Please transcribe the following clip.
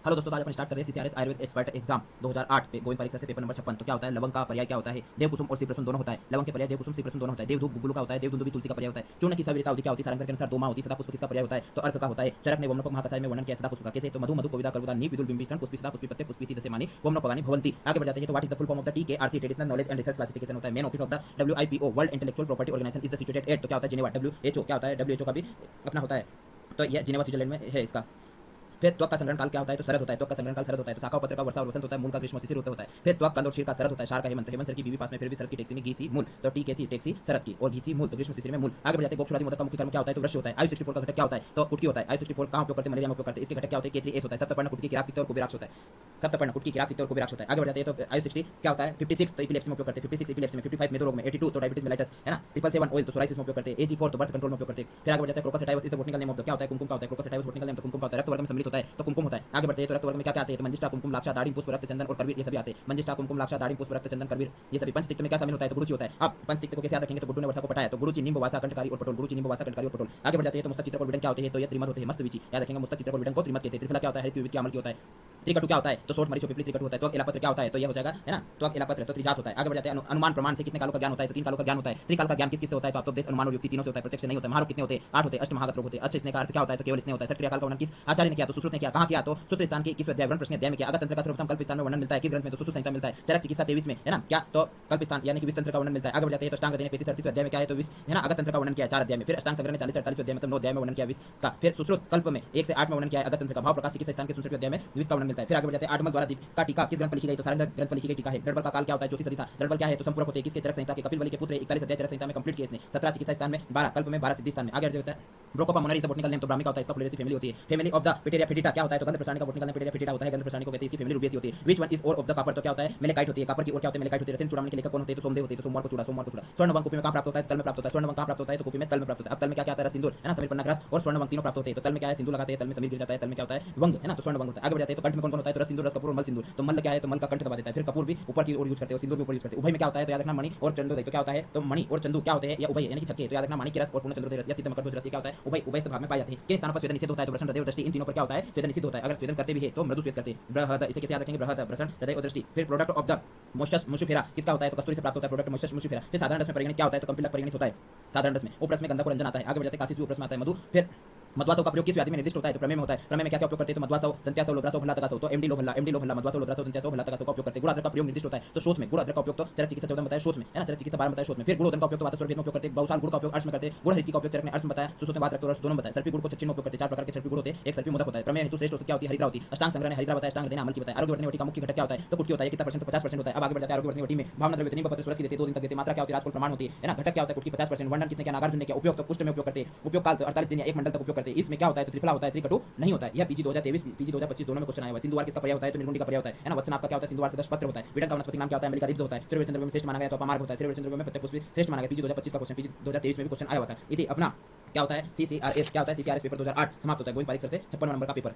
Hello दोस्तों, आज अपन start कर रहे हैं सीसीआरएस आयुर्वेद एक्सपर्ट एग्जाम 2008 पे गोविंद परीक्षा से पेपर नंबर 56। तो क्या होता है, लवंग का पर्याय क्या होता है, देवकुसुम और श्रीप्रसुन दोनों होता है। लवंग के पर्याय देवकुसुम श्रीप्रसुन दोनों होता है। देवधूप गुग्गुल का होता है, देवदुंदुभी तुलसी का पर्याय होता है। चूर्ण की सविता अवधि क्या होती है, सारंग के अनुसार 2 माह होती है। सदापुष्प किसका पर्याय होता है, तो अर्क का होता है। चरक ने वमनोपक महाकसाय में वर्णन किया सदापुष्प का कैसे, तो मधु मधु कविता कविता नी विदुल बिंबिषण पुष्पी सदा पुष्पी पत्ते पुष्पीति दशमानी वमनोपगानी भवंती। आगे बढ़ जाते हैं तो what is the full form of the TKRC, traditional knowledge and research classification होता है। Main office of the WIPO world intellectual property organisation is the situated at, तो क्या होता है जिनेवा। डब्ल्यूएचओ क्या होता है, डब्ल्यूएचओ का भी अपना होता है, तो यह जिनेवा स्विट्जरलैंड में है इसका। फिर त्वक का संग्रहण काल क्या होता है, तो शरद होता है। त्वक का संग्रहण काल शरद होता है। तो शाखा पत्र का वर्षा और वसंत होता है। मूल का ग्रीष्म शिशिर होता है। फिर त्वक कंद और क्षीर का शरद होता है। शार का हेमंत, हेमंत सर की बीवी पास में, फिर भी शरद की टेक्सी में घीसी मूल, तो टी केसी टेक्सी शरद की, और घीसी मूल तो ग्रीष्म शिशिर में मूल। आगे बढ़ जाते हैं गोक्षुरादि मोदक का मुख्य कर्म क्या होता है, तो वृक्ष होता है। आयु 64 का घटक क्या होता है, तो कुटकी होता है। आयु 64 कहां उपयोग करते हैं, मलेरिया में उपयोग करते हैं। इसके घटक क्या होते हैं, K3S होता है। सप्तपर्ण कुटकी किराक तित्त और कुबेराक्ष होता है। सप्तपर्ण कुटकी किराक तित्त और कुबेराक्ष होता है। आगे बढ़ जाते हैं तो आयु 60 क्या होता है, 56 तो एपिलेप्सी में उपयोग करते हैं। 56 एपिलेप्सी में, 55 मेदो रोग में, 82 तो डायबिटीज मेलाइटस है ना, 777 ऑयल तो सोराइसिस में उपयोग करते हैं। AG4 तो बर्थ कंट्रोल में उपयोग करते हैं। फिर आगे बढ़ जाते हैं crocus sativus is the botanical name of the क्या होता है, कुमकुम का होता है। क्रोकस सटाइवस बोटनिकल नेम तो कुमकुम का होता है। रक्त वर्ग में सम्मिलित होता है तो कुमकुम होता है। आगे बढ़ते हैं तो रक्त वर्ग में क्या क्या आते हैं, तो मंजिष्ठा कुमकुम लाक्षा दाढ़ी पुष्प रक्त चंदन और करवीर ये सभी आते हैं। मंजिष्ठा कुमकुम लाक्षा दाढ़ी पुष्प रक्त चंदन करवीर ये सभी। पंचतिक्त में क्या शामिल होता है, तो गुरुचि होता है। अब पंचतिक्त को कैसे याद रखेंगे, तो गुड्डू ने वर्षा को पटाया, तो गुरुचि निम्ब वासा कंठकारी और पटोल, गुरुचि निम्ब वासा कंठकारी और पटोल। आगे बढ़ जाते हैं तो मुस्तक चित्रक और विडन क्या होते हैं, तो ये त्रिमत होते हैं। मस्त विचि याद रखेंगे, मुस्तक चित्रक और विडन को त्रिमत कहते हैं। त्रिफला क्या होता है, हरित विविध के अमल की होता है। त्रिकटु क्या होता है, तो सोठ मरीचो पिपली त्रिकटु होता है। तो इलापत्र क्या होता है, तो यह हो जाएगा है ना, तो इलापत्र तो त्रिजात होता है। आगे बढ़ जाते हैं अनुमान प्रमाण से कितने कालों का ज्ञान होता है, तो 3 कालों का ज्ञान होता है। त्रिकाल का ज्ञान किस से होता है, तो आपको देश अनुमान और युक्ति तीनों से होता है, प्रत्यक्ष नहीं होता है। महारोग कितने होते हैं, 8 होते हैं। अष्ट महागत रोग होते हैं। अच्छे स्नेह का अर्थ क्या होता है, तो केवल स्नेह होता है। सठ क्रियाकाल का वर्णन किस आचार्य ने किया, तो सुश्रुत ने किया। कहां किया, तो सूत्र स्थान की किस अध्याय वर्ण प्रश्न अध्याय में किया। अगत तंत्र का सर्वप्रथम कल्प स्थान में वर्णन मिलता है, किस ग्रंथ में, तो सुश्रुत संहिता मिलता है। चरक चिकित्सा 23 में है ना, क्या तो कल्प स्थान यानी कि विष तंत्र का वर्णन मिलता है। आगे बढ़ जाते हैं तो अष्टांग देने 35 38 अध्याय में क्या है, तो विष है ना, अगत तंत्र का वर्णन किया 4 अध्याय में। फिर अष्टांग संग्रह ने 40 48 अध्याय मतलब 9 अध्याय में वर्णन किया विष का। फिर सुश्रुत कल्प में 1 से 8 में वर्णन किया है अगत तंत्र का। भाव प्रकाश चिकित्सा स्थान के 67 अध्याय में विष का वर्णन मिलता है। फिर आगे बढ़ जाते हैं आठमल द्वारा दीप का टीका किस ग्रंथ पर लिखी गई, तो सारंग ग्रंथ पर लिखी गई टीका है। दर्पण का काल क्या होता है, ज्योतिष सदिता। दर्पण क्या है, तो संपूरक होते हैं किसके, चरक संहिता के। कपिल वली के पुत्र 41 अध्याय चरक संहिता में कंप्लीट किया इसने। 17 चिकित्सा स्थान में, 12 कल्प में, 12 सिद्धि स्थान में। आगे होता है ब्रोकोपा मोनरी इज द बोटनिकल नेम, तो ब्राह्मी का होता है। इसका फ्लोरेसी फैमिली होती है। फैमिली ऑफ द पिटेरिया फेटिटा क्या होता है, तो गंध प्रसारणी का बोटनिकल नेम पिटेरिया फेटिटा होता है। गंध प्रसारणी को कहते हैं, इसकी फैमिली रुबिएसी होती है। Which one is or of the copper, तो क्या होता है, मेलेकाइट होती है। कॉपर की ओर क्या होता है, मेलेकाइट होती है। रसेन चूड़ामणि के लेखक कौन होते हैं, तो सोमदेव होते हैं। तो सोमवार को चूड़ा, सोमवार को चूड़ा। स्वर्णवंग कुपी में कहां प्राप्त होता है, तल में प्राप्त होता है। स्वर्णवंग कहां प्राप्त होता है, तो कुपी में तल में प्राप्त होता है। अब तल में क्या क्या आता है, सिंदूर है ना, समीर पन्ना ग्रास और स्वर्णवंग तीनों प्राप्त होते हैं। तो तल में क्या है, सिंदूर लगाते हैं, तल में समीर गिर जाता है। तल में क्या होता है, वंग है ना, तो स्वर्णवंग होता है। आगे बढ़ जाते हैं तो कंठ में कौन कौन होता है, तो रस सिंदूर, रस कपूर और मल सिंदूर। तो मल क्या है, तो मल का कंठ दबा देता है। फिर कपूर भी ऊपर की ओर यूज करते हैं और सिंदूर भी ऊपर यूज करते हैं। उभय में क्या होता है, तो याद रखना मणि और चंदोदय। तो क्या होता है, तो मणि और चंदू क्या होते हैं, या उभय यानी कि छक्के। तो याद रखना माणिक्य रस और पूर्ण चंद्रोदय रस या सिद्ध मकर रस क्या होता है, उभय उभय भाग में पाए जाते हैं। किस स्थान पर स्वेदन निषिद्ध होता है, तो वृषण हृदय और दृष्टि, इन तीनों पर क्या होता है, स्वेदन निषिद्ध होता है। अगर स्वेदन करते भी है तो मृदु स्वेद करते हैं। बृहद इसे कैसे याद रखेंगे, बृहद वृषण हृदय और दृष्टि। फिर प्रोडक्ट ऑफ द मोस्टस मुशुफेरा किसका होता है, तो कस्तूरी से प्राप्त होता है। प्रोडक्ट मोस्टस मुशुफेरा। फिर साधारण रस में परिगणित क्या होता है, तो कंपिलक परिगणित होता है साधारण रस में। उपरस में गंधक और रंजन आता है। आगे बढ़ जाते हैं कासिस भी उपरस में आता है। मधु। फिर मध्वासव का प्रयोग किस व्याधि में निर्दिष्ट होता है, तो प्रमेय में होता है। प्रमेय में क्या क्या उपयोग करते हैं, तो मध्वासव, दंत्यासव, लोद्रासव, भल्लातकासव। तो एमडी लोभल्ला, एमडी लोभल्ला, मध्वासव, लोद्रासव, दंत्यासव, भल्लातकासव का उपयोग करते हैं। गुड़ अदरक का प्रयोग निर्दिष्ट होता है, तो शोथ में। गुड़ अदरक का उपयोग तो चरक चिकित्सा 14 बताया शोथ में है ना, चरक चिकित्सा 12 बताया शोथ में। फिर गुड़ोदन का उपयोग तो वातस्वर भेद में उपयोग करते हैं। बहुसाल गुड़ का उपयोग अर्श में करते हैं। गुड़ हरित का उपयोग चरक में अर्श में बताया। सुसुत में बात रखते और दोनों बताया। सर्पी गुड़ को चच्ची में उपयोग करते हैं। 4 प्रकार के सर्पी गुड़ होते हैं। एक सर्पी मोदक होता है। प्रमेय हेतु श्रेष्ठ औषधि क्या होती है, हरिद्रा होती है। अष्टांग संग्रह ने हरिद्रा बताया, अष्टांग देना अमल की बताया। आरोग्य वर्धन वटी का मुख्य घटक क्या होता है, तो कुटकी होता है। कितना परसेंट, तो 50% होता है। अब आगे बढ़ जाते हैं आरोग्य वर्धन वटी में भावना द्रव्य नींबू पत्र सुरक्षित देते 2 दिन तक देते। मात्रा क्या होती है, राजकुल प्रमाण होती है ना। घटक क्या होता है, कुटकी 50%। वर्णन किसने किया, नागार्जुन ने किया। उपयोग तो कुष्ठ में उपयोग करते हैं। उपयोग काल तो 48 दिन या 1 मंडल तक उपयोग करते हैं। इसमें क्या होता है, तो त्रिफला होता है, त्रिकटु नहीं होता है। यह पीजी 2023 पीजी 2025 दोनों में क्वेश्चन आया हुआ है। सिंधुवार किसका पर्याय होता है, तो निर्गुंडी का पर्याय होता है ना। वचन आपका क्या होता है, सिंधुवार से 10 पत्र होता है। विडन का वनस्पति नाम क्या होता है, अमेरिका रिब्स होता है। श्रेष्ठ चंद्र में श्रेष्ठ माना गया तो अपामार्ग होता है। श्रेष्ठ चंद्र में प्रत्येक पुष्प श्रेष्ठ माना गया। पीजी 2025 का क्वेश्चन, पीजी 2023 में भी क्वेश्चन आया हुआ था। इति अपना क्या होता है, सीसीआरएस क्या होता है, सीसीआरएस पेपर 2008 समाप्त होता है। गोविंद पारिक सर से 56 नंबर का पेपर।